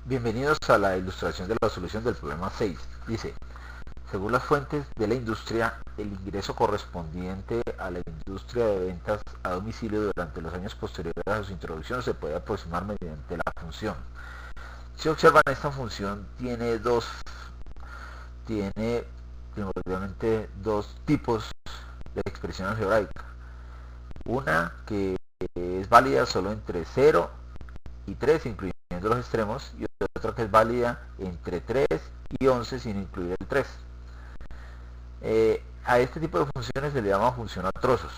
Bienvenidos a la ilustración de la solución del problema 6. Dice, según las fuentes de la industria, el ingreso correspondiente a la industria de ventas a domicilio durante los años posteriores a su introducción se puede aproximar mediante la función. Si observan, esta función tiene primordialmente dos tipos de expresión algebraica. Una que es válida solo entre 0 y 3, incluyendo los extremos, y otra que es válida entre 3 y 11 sin incluir el 3. A este tipo de funciones se le llama función a trozos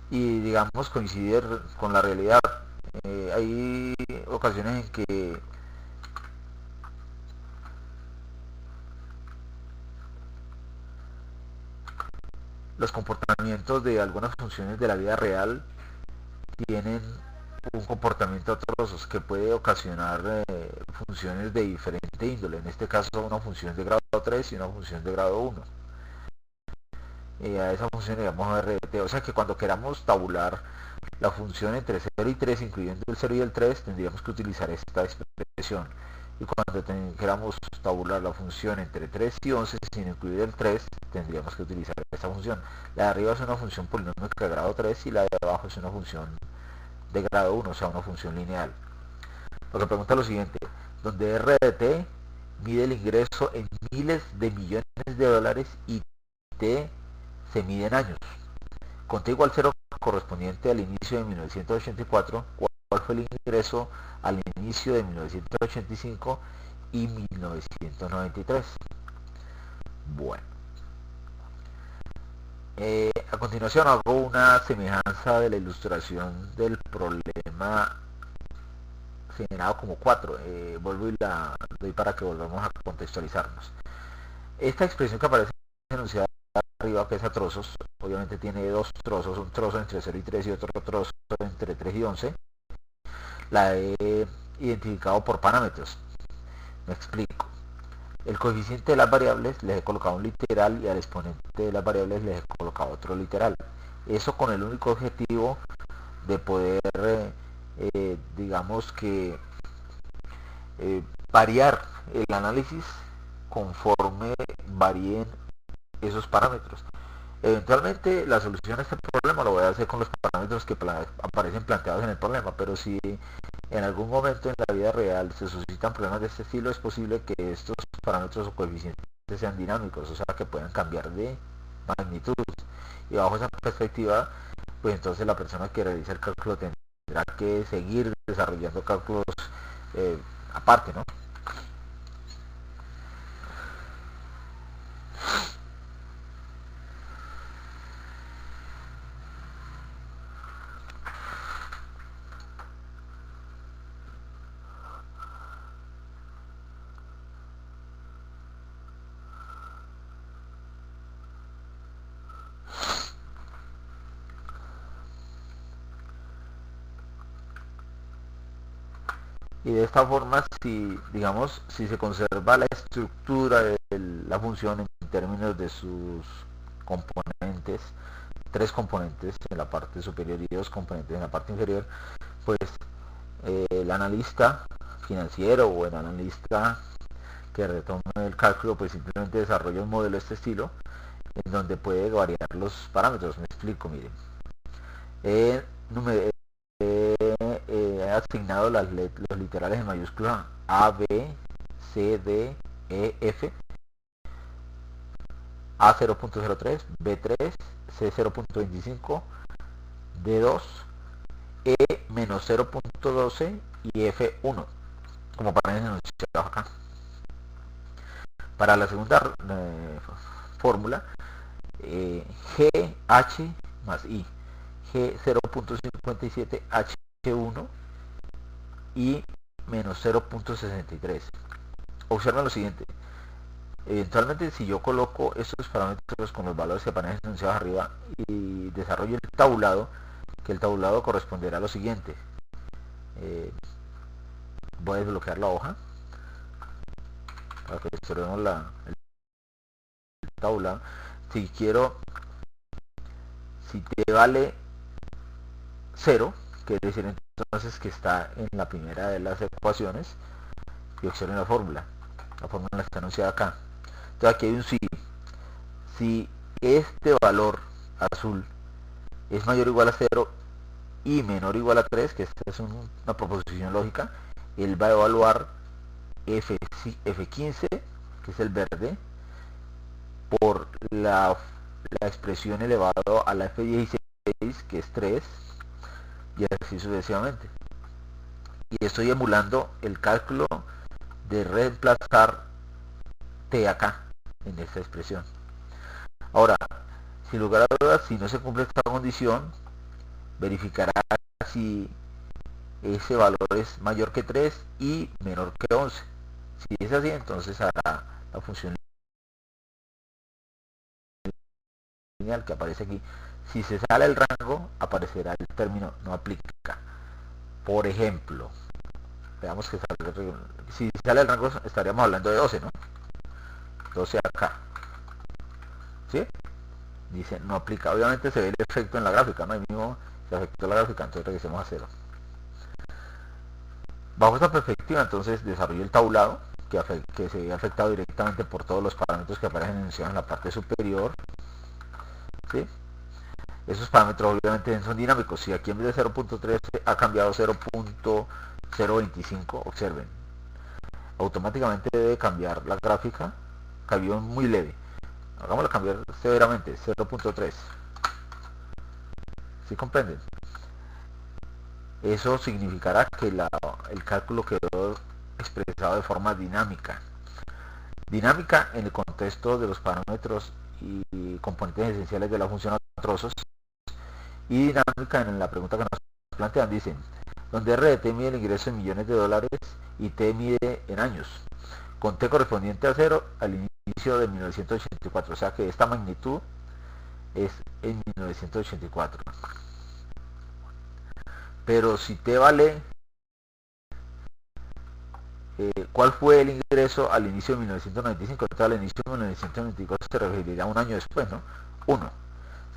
y digamos coincidir con la realidad. Hay ocasiones en que los comportamientos de algunas funciones de la vida real tienen un comportamiento a trozos que puede ocasionar funciones de diferente índole. En este caso, una función de grado 3 y una función de grado 1. A esa función le llamamos RDT. O sea que cuando queramos tabular la función entre 0 y 3, incluyendo el 0 y el 3, tendríamos que utilizar esta expresión. Y cuando queramos tabular la función entre 3 y 11 sin incluir el 3, tendríamos que utilizar esta función. La de arriba es una función polinómica de grado 3 y la de abajo es una función de grado 1, o sea, una función lineal. Lo que pregunta es lo siguiente, donde RDT mide el ingreso en miles de millones de dólares y T se mide en años. Con T igual 0 correspondiente al inicio de 1984, ¿cuál fue el ingreso al inicio de 1985 y 1993? Bueno, a continuación hago una semejanza de la ilustración del problema generado como 4. Vuelvo y la doy para que volvamos a contextualizarnos. Esta expresión que aparece enunciada arriba, que es a trozos, obviamente tiene dos trozos, un trozo entre 0 y 3 y otro trozo entre 3 y 11. La he identificado por parámetros. Me explico. El coeficiente de las variables les he colocado un literal y al exponente de las variables les he colocado otro literal. Eso con el único objetivo de poder, digamos que, variar el análisis conforme varíen esos parámetros. Eventualmente la solución a este problema lo voy a hacer con los parámetros que aparecen planteados en el problema, pero si en algún momento en la vida real se suscitan problemas de este estilo, es posible que estos parámetros o coeficientes sean dinámicos, o sea que puedan cambiar de magnitud. Y bajo esa perspectiva, pues entonces la persona que realiza el cálculo tendrá que seguir desarrollando cálculos aparte, ¿no? Y de esta forma, si digamos, si se conserva la estructura de la función en términos de sus componentes, 3 componentes en la parte superior y 2 componentes en la parte inferior, pues el analista financiero o el analista que retome el cálculo pues simplemente desarrolla un modelo de este estilo en donde puede variar los parámetros. Me explico, miren. He asignado los literales en mayúscula A, B, C, D, E, F, A 0.03, B3, C 0.25, D2, E menos 0.12 y F1, como para enunciados acá. Para la segunda fórmula, GH más I, G 0.57, H1 y menos 0.63. Observen lo siguiente. Eventualmente, si yo coloco estos parámetros con los valores que aparecen enunciados arriba y desarrollo el tabulado, que el tabulado corresponderá a lo siguiente. Voy a desbloquear la hoja para que observemos el tabulado. Si quiero, si t vale 0, quiere decir entonces que está en la primera de las ecuaciones. y observen la fórmula está anunciada acá. Entonces aquí hay un si este valor azul es mayor o igual a 0 y menor o igual a 3, que esta es una proposición lógica, él va a evaluar F15, que es el verde, por la expresión elevado a la F16, que es 3, y así sucesivamente. Y estoy emulando el cálculo de reemplazar T acá, en esta expresión. Ahora, sin lugar a dudas, si no se cumple esta condición, verificará si ese valor es mayor que 3 y menor que 11. Si es así, entonces hará la función lineal que aparece aquí. Si se sale el rango, aparecerá el término no aplica. Por ejemplo, veamos que si sale el rango, estaríamos hablando de 12, ¿no? 12 acá. ¿Sí? Dice no aplica. Obviamente se ve el efecto en la gráfica, ¿no? Ahí mismo se afectó la gráfica, entonces regresemos a 0. Bajo esta perspectiva, entonces desarrollo el tablado que se ve afectado directamente por todos los parámetros que aparecen en la parte superior. ¿Sí? Esos parámetros obviamente son dinámicos. Si aquí en vez de 0.13 ha cambiado 0.025, observen, automáticamente debe cambiar la gráfica. Cambió muy leve. Hagámoslo cambiar severamente, 0.3. ¿Sí comprenden? Eso significará que el cálculo quedó expresado de forma dinámica. Dinámica en el contexto de los parámetros y componentes esenciales de la función a trozos, y dinámica en la pregunta que nos plantean. Dicen, donde R de T mide el ingreso en millones de dólares y T mide en años, con T correspondiente a 0 al inicio de 1984, o sea que esta magnitud es en 1984. Pero si T vale, ¿cuál fue el ingreso al inicio de 1995? Entonces al inicio de 1994 se referiría a un año después, ¿no? 1.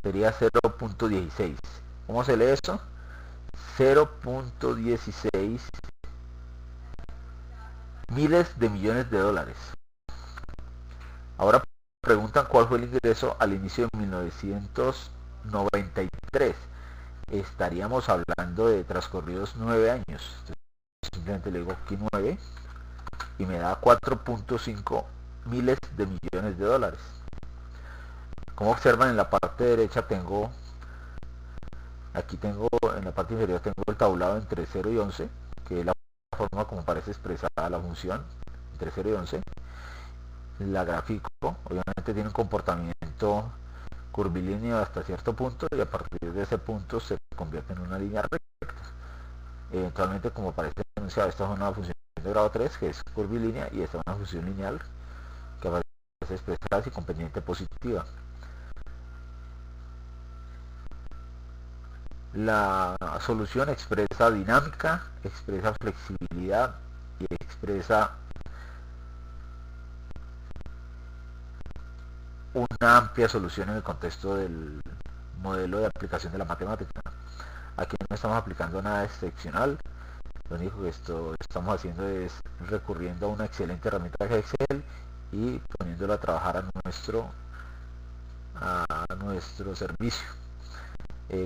Sería 0.16. ¿Cómo se lee eso? 0.16 miles de millones de dólares. Ahora preguntan cuál fue el ingreso al inicio de 1993. Estaríamos hablando de transcurridos 9 años. Simplemente le digo aquí 9 y me da 4.5 miles de millones de dólares. Como observan, en la parte derecha aquí tengo en la parte inferior tengo el tablado entre 0 y 11, que es la forma como parece expresada la función entre 0 y 11. La gráfico obviamente tiene un comportamiento curvilíneo hasta cierto punto, y a partir de ese punto se convierte en una línea recta. Eventualmente, como parece anunciado, esta es una función de grado 3 que es curvilínea, y esta es una función lineal que aparece expresada así con pendiente positiva. La solución expresa dinámica, expresa flexibilidad y expresa una amplia solución en el contexto del modelo de aplicación de la matemática. Aquí no estamos aplicando nada excepcional, lo único que estamos haciendo es recurriendo a una excelente herramienta que es Excel y poniéndolo a trabajar a nuestro servicio.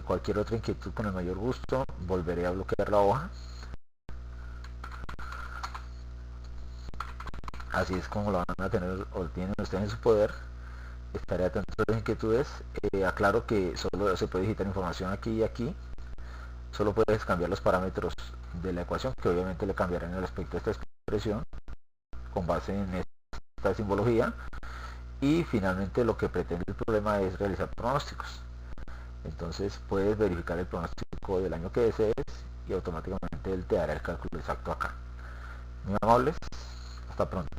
Cualquier otra inquietud, con el mayor gusto volveré a bloquear la hoja. Así es como lo van a tener o tienen ustedes en su poder. Estaré atento a las inquietudes. Aclaro que solo se puede digitar información aquí y aquí. Solo puedes cambiar los parámetros de la ecuación, que obviamente le cambiarán el aspecto de esta expresión con base en esta simbología. Y finalmente lo que pretende el problema es realizar pronósticos. Entonces puedes verificar el pronóstico del año que desees y automáticamente él te hará el cálculo exacto acá. Muy amables, hasta pronto.